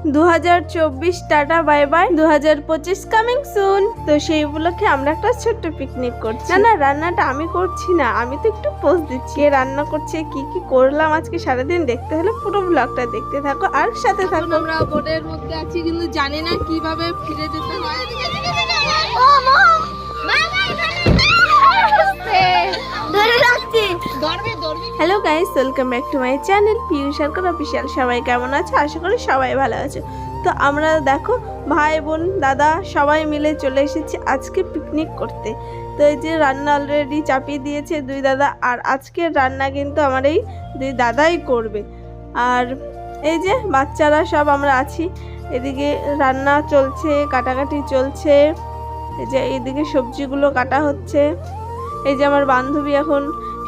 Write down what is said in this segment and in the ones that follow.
2024 tata bye bye, 2025 coming soon. তো সেই উপলক্ষে আমরা একটা ছোট্ট পিকনিক করছি। না রান্নাটা আমি করছি না, আমি তো একটু পোস্ট দিচ্ছি। কে রান্না করছে, কি কি করলাম আজকে সারাদিন দেখতে হলে পুরো ব্লগটা দেখতে থাকো আর সাথে থাকো। আমরা বোটের মধ্যে আছি কিন্তু জানি না কিভাবে ফিরে যেতে হয়। Hello guys, welcome back to my channel Piu Sarkar official. সবাই কেমন আছো? আশা করি সবাই ভালো আছে। তো আমরা দেখো ভাই বোন দাদা সবাই মিলে চলে এসেছি আজকে পিকনিক করতে। তো এই যে রান্না অলরেডি চাপিয়ে দিয়েছে দুই দাদা, আর আজকের রান্না কিন্তু আমার এই দুই দাদাই করবে। আর এই যে বাচ্চারা সব আমরা আছি, এদিকে রান্না চলছে, কাটাকাটি চলছে। এই যে এইদিকে সবজিগুলো কাটা হচ্ছে। এই যে আমার বান্ধবী এখন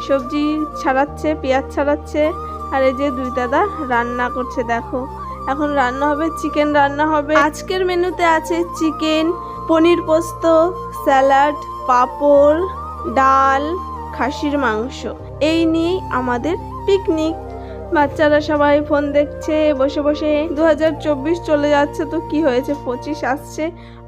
সবজি ছাড়াচ্ছে, পেঁয়াজ ছাড়াচ্ছে। আর এই যে দুই দাদা রান্না করছে। দেখো এখন রান্না হবে, চিকেন রান্না হবে। আজকের মেনুতে আছে চিকেন, পনির পোস্ত, স্যালাড, পাঁপড়, ডাল, খাসির মাংস। এই নিয়েই আমাদের পিকনিক। বাচ্চারা সবাই ফোন দেখছে বসে বসে। 2024 চলে যাচ্ছে, তো কি হয়েছে, 25 আসছে।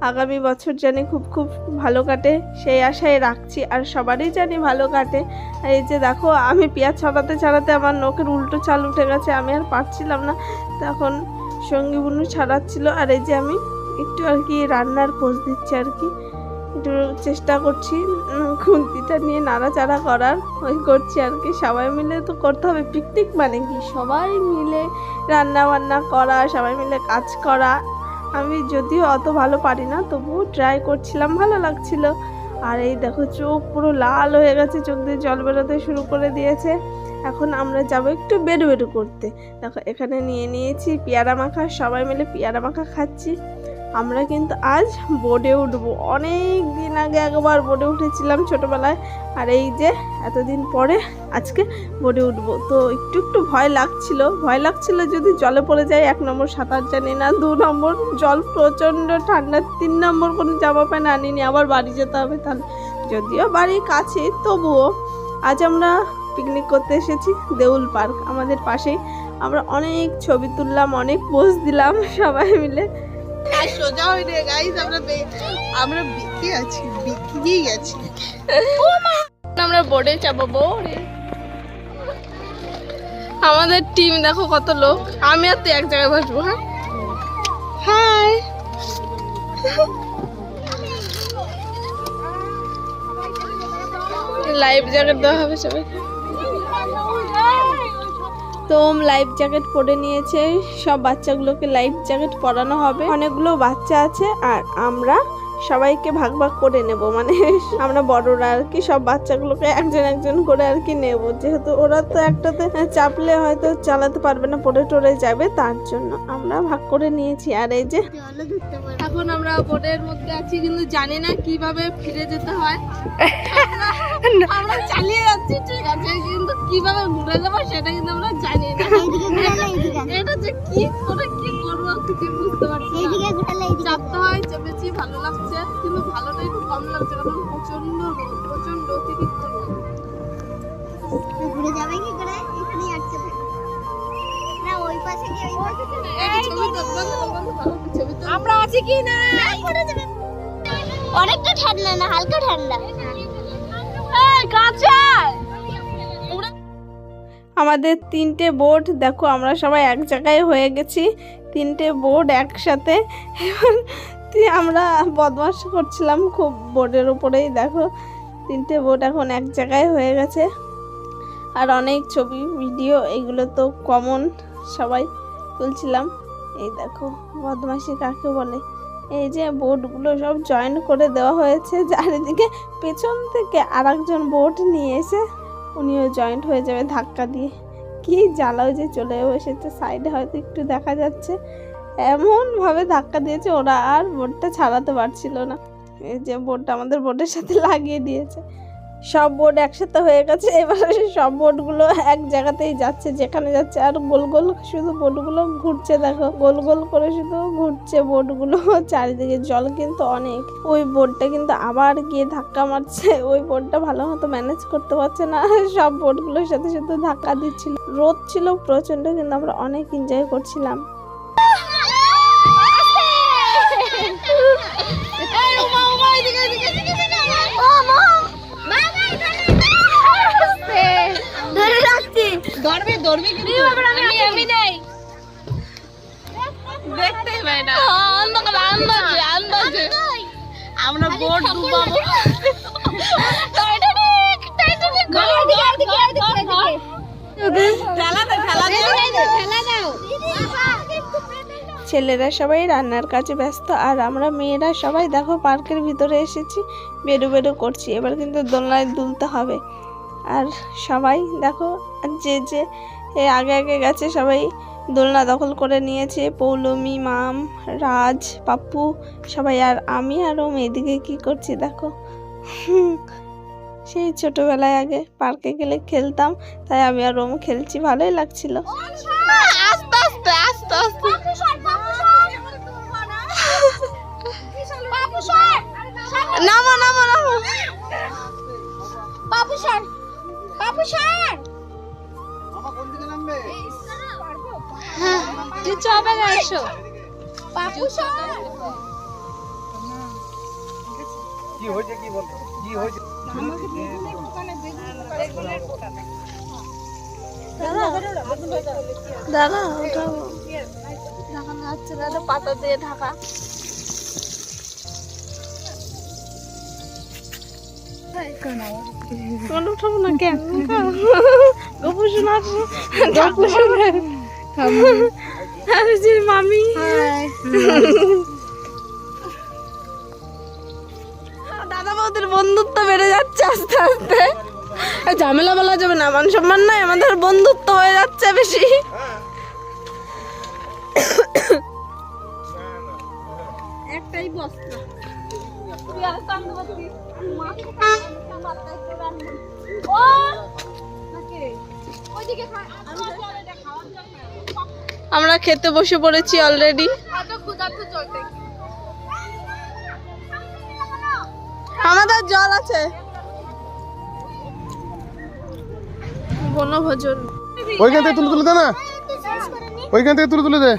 আগামী বছর জানি খুব খুব ভালো কাটে, সেই আশায় রাখছি। আর সবারই জানি ভালো কাটে। আর এই যে দেখো আমি পেঁয়াজ ছাড়াতে ছাড়াতে আমার নখের উল্টো চাল উঠে গেছে, আমি আর পারছিলাম না। তখন সঙ্গী বুনু ছাড়াচ্ছিল। আর এই যে আমি একটু আর কি রান্নার পোজ দিচ্ছি, আর কি একটু চেষ্টা করছি খুন্তিটা নিয়ে নাড়াচাড়া করার, ওই করছি আর কি। সবাই মিলে তো করতে হবে, পিকনিক মানে কি সবাই মিলে রান্না বান্না করা, সবাই মিলে কাজ করা। আমি যদিও অত ভালো পারি না, তবুও ট্রাই করছিলাম, ভালো লাগছিল। আর এই দেখো চোখ পুরো লাল হয়ে গেছে, চোখ দিয়ে জল বেরোতে শুরু করে দিয়েছে। এখন আমরা যাব একটু বেরু বেরু করতে। দেখো এখানে নিয়ে নিয়েছি পেয়ারা মাখা, সবাই মিলে পেয়ারা মাখা খাচ্ছি। আমরা কিন্তু আজ বোটে উঠবো। অনেক দিন আগে একবার বোটে উঠেছিলাম ছোটোবেলায়, আর এই যে এতদিন পরে আজকে বোটে উঠবো। তো একটু একটু ভয় লাগছিল যদি জলে পড়ে যায়। 1 নম্বর সাঁতার জানি না, 2 নম্বর জল প্রচণ্ড ঠান্ডা, 3 নম্বর কোনো জামা প্যান্ট আনিনি, আবার বাড়ি যেতে হবে। তাহলে যদিও বাড়ির কাছে, তবুও আজ আমরা পিকনিক করতে এসেছি দেউল পার্ক আমাদের পাশেই। আমরা অনেক ছবি তুললাম, অনেক পোজ দিলাম সবাই মিলে। সোজা হইনি গাইস, আমরা বিকি আছি, বিকি গেছি। আমরা বোর্ডে চাপাবো। আমাদের টিম দেখো কত লোক, আমি আর তুই এক জায়গায় বসবো। হ্যাঁ হাই, লাইফ জ্যাকেট দেওয়া হবে সবাইকে। তো লাইফ জ্যাকেট পরে নিয়েছে সব বাচ্চাগুলোকে, লাইফ জ্যাকেট পরানো হবে। অনেকগুলো বাচ্চা আছে আর আমরা সবাইকে ভাগ ভাগ করে নেব, মানে আমরা বড়রা আর কি সব বাচ্চাগুলোকে একজন একজন করে আর কি নেব, যেহেতু ওরা তো একটাতে চাপলে হয়তো চালাতে পারবে না, পড়ে টরে যাবে, তার জন্য আমরা ভাগ করে নিয়েছি। আর এই যে এখন আমরা বোটের মধ্যে আছি কিন্তু জানি না কিভাবে ফিরে যেতে হয়। আমরা চালিয়ে যাচ্ছি ঠিক আছে, কিন্তু কিভাবে ঘুরে যাবো সেটা কিন্তু আমরা জানি না। এটা যে কি করে কি করবো কিছু বুঝতে পারছি না। চাপতে হয়, চেপেছি, ভালো লাগছে, কিন্তু ভালোটা একটু কম লাগছে কারণ প্রচন্ড রোদ, প্রচন্ড অতিরিক্ত রোদ। ঘুরে যাবে কি করে? এখানেই আটকে থাকবে না, ওই পাশে গিয়ে ওই পাশে আমরা আছি কি না, অনেকটা ঠান্ডা না, হালকা ঠান্ডা। আমাদের 3টে বোট দেখো, আমরা সবাই এক জায়গায় হয়ে গেছি, 3টে বোট একসাথে। আমরা বদমাশ করছিলাম খুব বোটের উপরেই। দেখো 3টে বোট এখন এক জায়গায় হয়ে গেছে। আর অনেক ছবি ভিডিও এগুলো তো কমন, সবাই তুলছিলাম। এই দেখো বদমাশি কাকে বলে। এই যে বোটগুলো সব জয়েন করে দেওয়া হয়েছে চারিদিকে। পেছন থেকে আরেকজন বোট নিয়ে এসে উনিও জয়েন্ট হয়ে যাবে ধাক্কা দিয়ে। কি জ্বালাও যে চলে এসেছে, সাইডে হয়তো একটু দেখা যাচ্ছে, এমনভাবে ধাক্কা দিয়েছে ওরা আর বোটটা ছাড়াতে পারছিল না। এই যে বোটটা আমাদের বোটের সাথে লাগিয়ে দিয়েছে। সব বোট একসাথে হয়ে গেছে, এবার সব বোটগুলো এক জায়গাতেই যাচ্ছে, যেখানে যাচ্ছে। আর গোল গোল শুধু বোটগুলো ঘুরছে, দেখো গোল গোল করে শুধু ঘুরছে বোটগুলো। চারিদিকে জল কিন্তু অনেক। ওই বোটটা কিন্তু আবার গিয়ে ধাক্কা মারছে, ওই বোটটা ভালো মতো ম্যানেজ করতে পারছে না, সব বোটগুলোর সাথে শুধু ধাক্কা দিচ্ছিল। রোদ ছিল প্রচন্ড, কিন্তু আমরা অনেক এনজয় করছিলাম। ধরবি কিন্তু আমি নেই দেখতেই পাই না আন্দাজে আমরা বোট ডুবাবো ছেলেরা সবাই রান্নার কাজে ব্যস্ত আর আমরা মেয়েরা সবাই দেখো পার্কের ভিতরে এসেছি, বেরু বেরু করছি। এবার কিন্তু দোলনায় দুলতে হবে। আর সবাই দেখো যে যে আগে আগে গেছে সবাই দোলনা দখল করে নিয়েছে। পৌলমি, মাম, রাজ, পাপ্পু সবাই। আর আমি আর ওম এদিকে কি করছি দেখো। সেই ছোটবেলায় আগে পার্কে গেলে খেলতাম, তাই আমি আর ওম খেলছি, ভালোই লাগছিল। আস্তে আস্তে আস্তে আস্তে নামো নামো নামো কিছু হবে না, এসো কি হয়েছে কি বলতো কি হয়েছে দাদা ওটা দেখানো যাচ্ছে না, এটা পাতা দিয়ে ঢাকা। উঠাবো না কেন? গপু শোনা গপু শোনা মামি দাদা বৌদির বন্ধুত্ব বেড়ে যাচ্ছে আস্তে আস্তে। ঝামেলা বলা যাবে না, মান সম্মান নাই, আমাদের বন্ধুত্ব হয়ে যাচ্ছে বেশি। একটাই বস্তা আমরা খেতে বসে পড়েছি অলরেডি। আমাদের জল আছে। বনভোজন ওইখান থেকে তুলে দে না, ওইখান থেকে তুলে দে।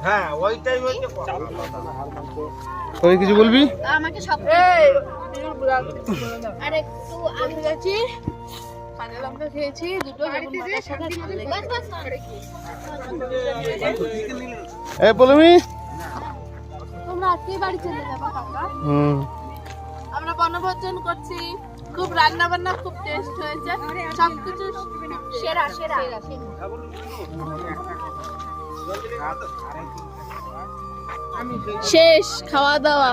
হ্যাঁ ওইটাই হচ্ছে। তুই কিছু বলবি? আমাকে সব আর একটু আলু গেছি, কাঁচা লঙ্কা খেয়েছি দুটো, এ পলমি তোমরা আজকেই বাড়ি চলে যাবো কাকা। আমরা বনভোজন করছি, খুব রান্না বান্না খুব টেস্ট হয়েছে, সবকিছু সেরা সেরা শেষ খাওয়া দাওয়া।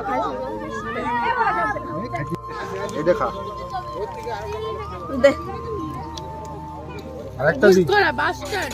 এটা খা, দেখ আরেকটা দি। Bus stand